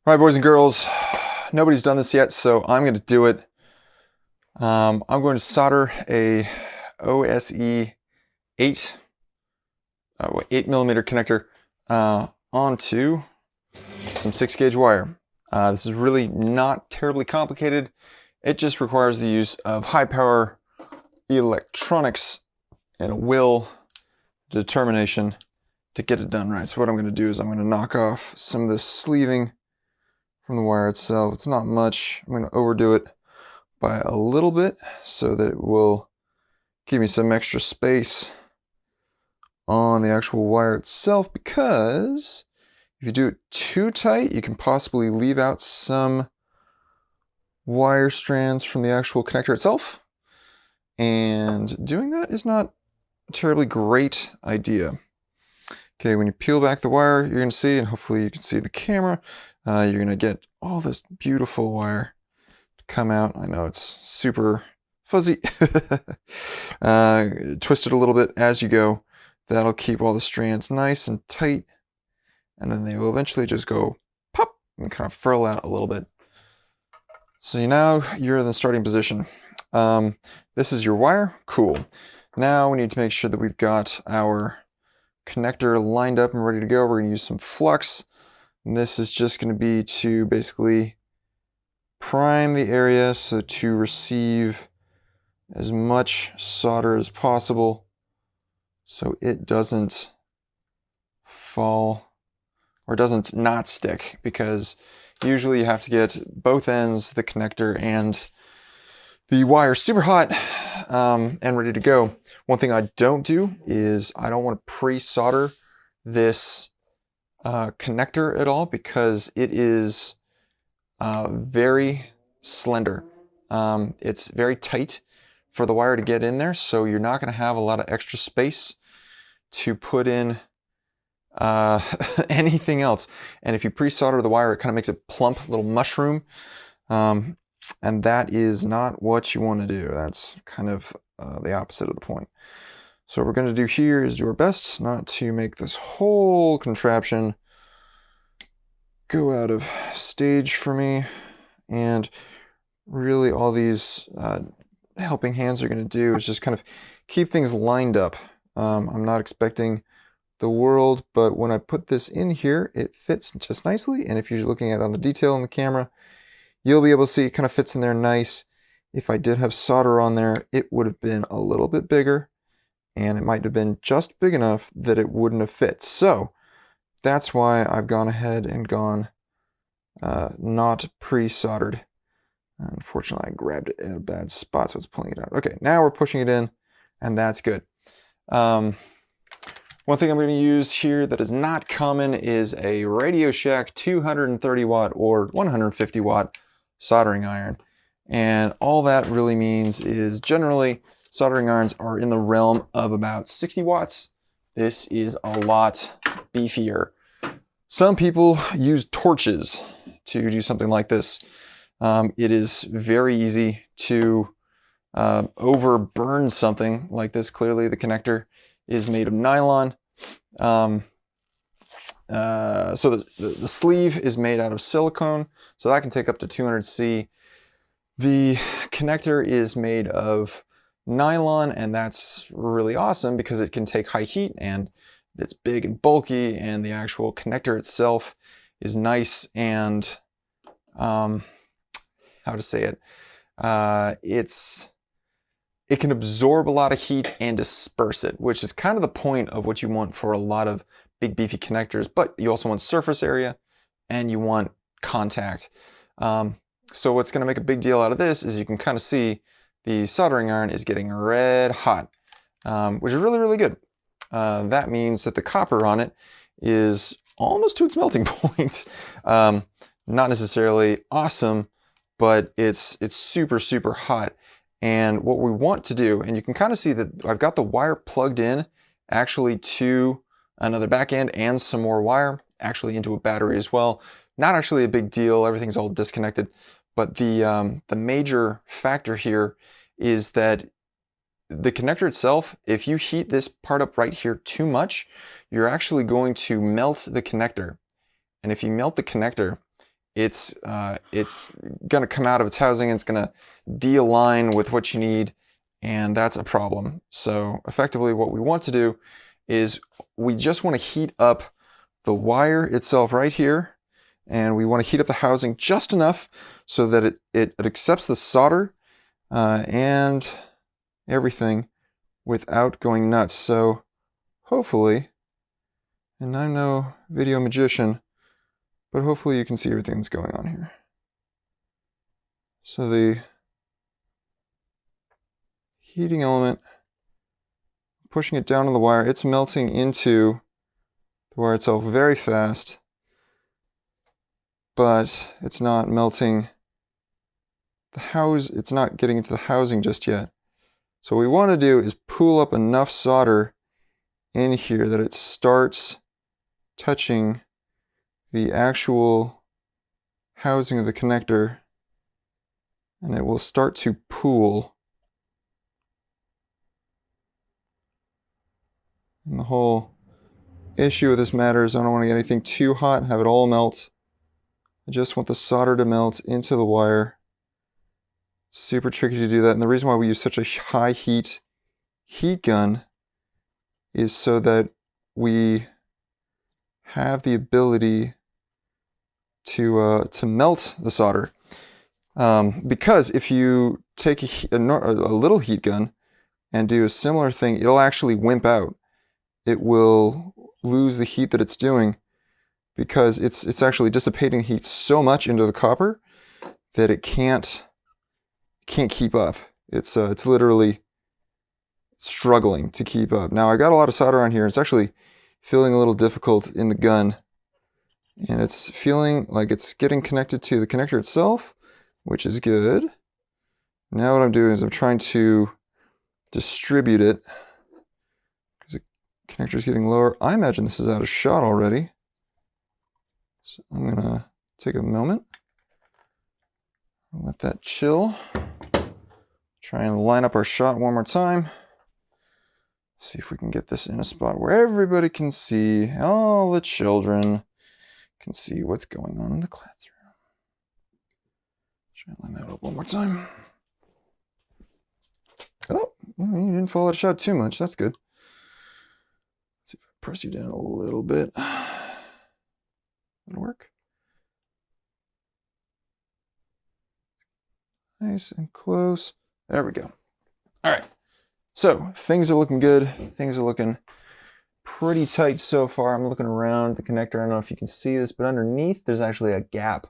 All right, boys and girls, nobody's done this yet, so I'm going to do it. I'm going to solder a OSE 8 millimeter connector onto some 6-gauge wire. This is really not terribly complicated. It just requires the use of high power electronics and a will, determination to get it done right. So what I'm going to do is I'm going to knock off some of this sleeving from the wire itself. It's not much. I'm going to overdo it by a little bit so that it will give me some extra space on the actual wire itself, because if you do it too tight, you can possibly leave out some wire strands from the actual connector itself. And doing that is not a terribly great idea. Okay, when you peel back the wire, you're going to see, and hopefully you can see the camera, you're going to get all this beautiful wire to come out. I know it's super fuzzy. Twist it a little bit as you go. That'll keep all the strands nice and tight. And then they will eventually just go pop and kind of furl out a little bit. So now you're in the starting position. This is your wire. Cool. Now we need to make sure that we've got our connector lined up and ready to go. We're going to use some flux. And this is just going to be to basically prime the area so to receive as much solder as possible so it doesn't fall or doesn't not stick, because usually you have to get both ends, the connector and the wire, super hot and ready to go. One thing I don't do is I don't want to pre-solder this connector at all, because it is very slender. It's very tight for the wire to get in there, so you're not going to have a lot of extra space to put in anything else. And if you pre-solder the wire, it kind of makes a plump little mushroom. And that is not what you want to do. That's kind of the opposite of the point. So what we're going to do here is do our best not to make this whole contraption go out of stage for me. And really all these helping hands are going to do is just kind of keep things lined up. I'm not expecting the world, but when I put this in here, it fits just nicely. And if you're looking at it on the detail in the camera, you'll be able to see it kind of fits in there nice. If I did have solder on there, it would have been a little bit bigger, and it might have been just big enough that it wouldn't have fit. So that's why I've gone ahead and gone not pre-soldered. Unfortunately, I grabbed it at a bad spot, so it's pulling it out. Okay, now we're pushing it in, and that's good. One thing I'm going to use here that is not common is a Radio Shack 230 watt or 150 watt soldering iron. And all that really means is generally soldering irons are in the realm of about 60 watts. This is a lot beefier. Some people use torches to do something like this. It is very easy to overburn something like this. Clearly the connector is made of nylon. So the sleeve is made out of silicone, so that can take up to 200 C. The connector is made of nylon, and that's really awesome because it can take high heat, and it's big and bulky, and the actual connector itself is nice and how to say it, it can absorb a lot of heat and disperse it, which is kind of the point of what you want for a lot of big beefy connectors, but you also want surface area and you want contact. So what's going to make a big deal out of this is you can kind of see the soldering iron is getting red hot, which is really, really good. That means that the copper on it is almost to its melting point. Not necessarily awesome, but it's super, super hot. And what we want to do, and you can kind of see that I've got the wire plugged in actually to another back end and some more wire actually into a battery as well. Not actually a big deal, everything's all disconnected. But the major factor here is that the connector itself, if you heat this part up right here too much, you're actually going to melt the connector. And if you melt the connector, it's going to come out of its housing and it's going to de-align with what you need, and that's a problem. So effectively what we want to do is we just want to heat up the wire itself right here, and we want to heat up the housing just enough so that it accepts the solder and everything without going nuts. So hopefully, and I'm no video magician, but hopefully you can see everything that's going on here. So the heating element, pushing it down on the wire, it's melting into the wire itself very fast, but it's not melting it's not getting into the housing just yet. So what we want to do is pool up enough solder in here that it starts touching the actual housing of the connector, and it will start to pool. And the whole issue with this matter is I don't want to get anything too hot and have it all melt. I just want the solder to melt into the wire. Super tricky to do that, and the reason why we use such a high heat gun is so that we have the ability to melt the solder. Because if you take a little heat gun and do a similar thing, it'll actually wimp out. It will lose the heat that it's doing because it's actually dissipating heat so much into the copper that it can't keep up. It's literally struggling to keep up. Now I got a lot of solder on here. It's actually feeling a little difficult in the gun, and it's feeling like it's getting connected to the connector itself, which is good. Now what I'm doing is I'm trying to distribute it because the connector is getting lower. I imagine this is out of shot already. So I'm gonna take a moment, let that chill. Try and line up our shot one more time. See if we can get this in a spot where everybody can see, all the children can see what's going on in the classroom. Try and line that up one more time. Oh, you didn't fall out of shot too much. That's good. See if I press you down a little bit. That'll work. Nice and close. There we go. All right. So things are looking good. Things are looking pretty tight so far. I'm looking around the connector. I don't know if you can see this, but underneath there's actually a gap.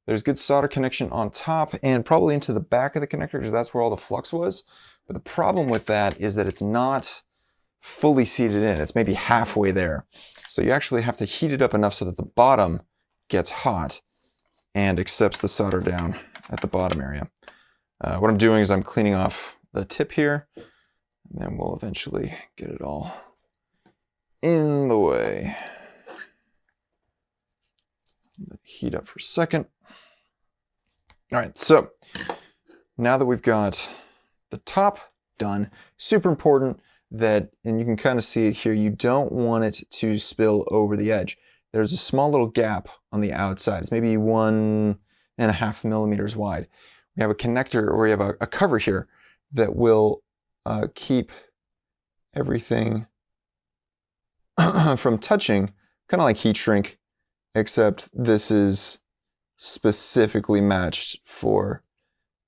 There's good solder connection on top and probably into the back of the connector because that's where all the flux was. But the problem with that is that it's not fully seated in. It's maybe halfway there. So you actually have to heat it up enough so that the bottom gets hot and accepts the solder down at the bottom area. What I'm doing is I'm cleaning off the tip here, and then we'll eventually get it all in the way. Let it heat up for a second. All right, so now that we've got the top done, super important that, and you can kind of see it here, you don't want it to spill over the edge. There's a small little gap on the outside. It's maybe 1.5 millimeters wide. We have a connector, or we have a cover here that will keep everything from touching, kind of like heat shrink, except this is specifically matched for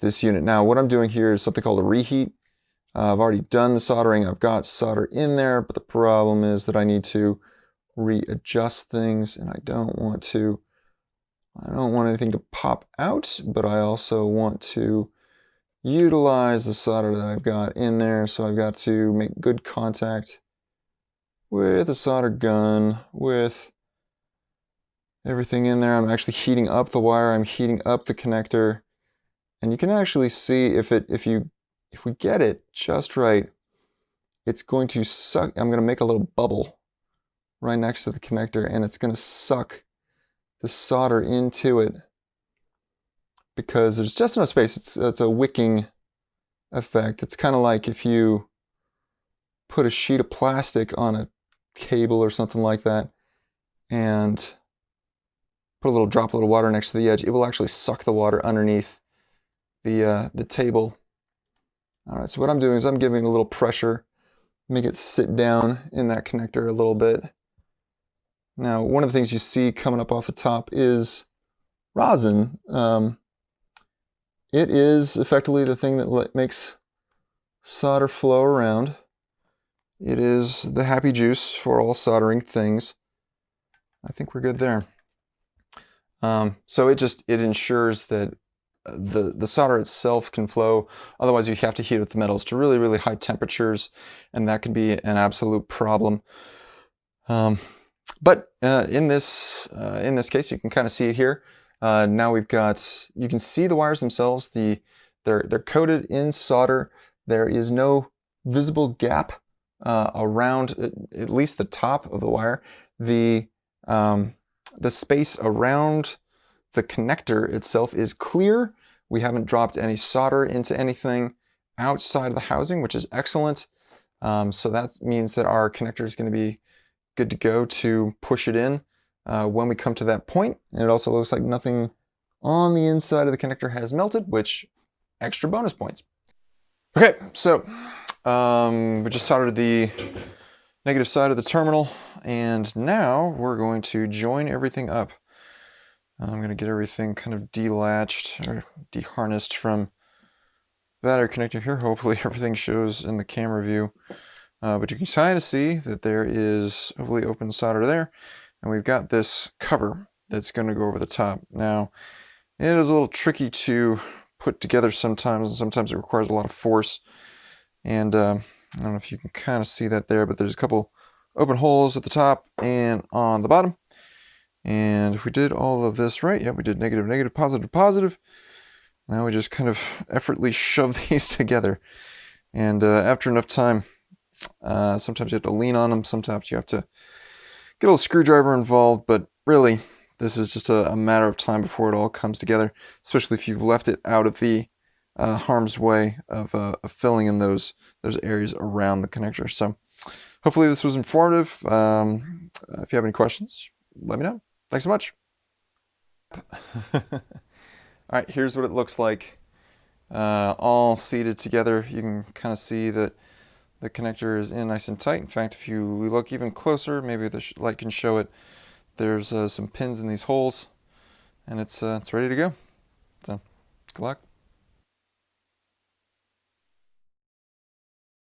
this unit. Now what I'm doing here is something called a reheat. I've already done the soldering. I've got solder in there, but the problem is that I need to readjust things, and I don't want anything to pop out, but I also want to utilize the solder that I've got in there. So I've got to make good contact with a solder gun, with everything in there. I'm actually heating up the wire. I'm heating up the connector, and you can actually see if we get it just right, it's going to suck. I'm going to make a little bubble right next to the connector, and it's going to suck the solder into it because there's just enough space. It's a wicking effect. It's kind of like if you put a sheet of plastic on a cable or something like that and put a little droplet of water next to the edge, it will actually suck the water underneath the table. All right, so what I'm doing is I'm giving a little pressure, make it sit down in that connector a little bit. Now, one of the things you see coming up off the top is rosin. It is effectively the thing that makes solder flow around. It is the happy juice for all soldering things. I think we're good there. So it ensures that the solder itself can flow. Otherwise, you have to heat up the metals to really, really high temperatures, and that can be an absolute problem. But in this case, you can kind of see it here. Now you can see the wires themselves. They're coated in solder. There is no visible gap around at least the top of the wire. The space around the connector itself is clear. We haven't dropped any solder into anything outside of the housing, which is excellent. So that means that our connector is going to be good to go to push it in when we come to that point. And it also looks like nothing on the inside of the connector has melted, which extra bonus points. Okay, so we just soldered the negative side of the terminal, and now we're going to join everything up. I'm going to get everything kind of delatched or deharnessed from the battery connector here. Hopefully everything shows in the camera view. But you can kind of see that there is hopefully open solder there. And we've got this cover that's going to go over the top. Now, it is a little tricky to put together sometimes, and sometimes it requires a lot of force. And I don't know if you can kind of see that there, but there's a couple open holes at the top and on the bottom. And if we did all of this right, yeah, we did negative, negative, positive, positive. Now we just kind of effortlessly shove these together. And after enough time, sometimes you have to lean on them, sometimes you have to get a little screwdriver involved, but really, this is just a matter of time before it all comes together, especially if you've left it out of the harm's way of filling in those areas around the connector. So hopefully this was informative. If you have any questions, let me know. Thanks so much. All right, here's what it looks like all seated together. You can kind of see that the connector is in nice and tight. In fact, if you look even closer, maybe the light can show it. There's some pins in these holes, and it's ready to go. So, good luck.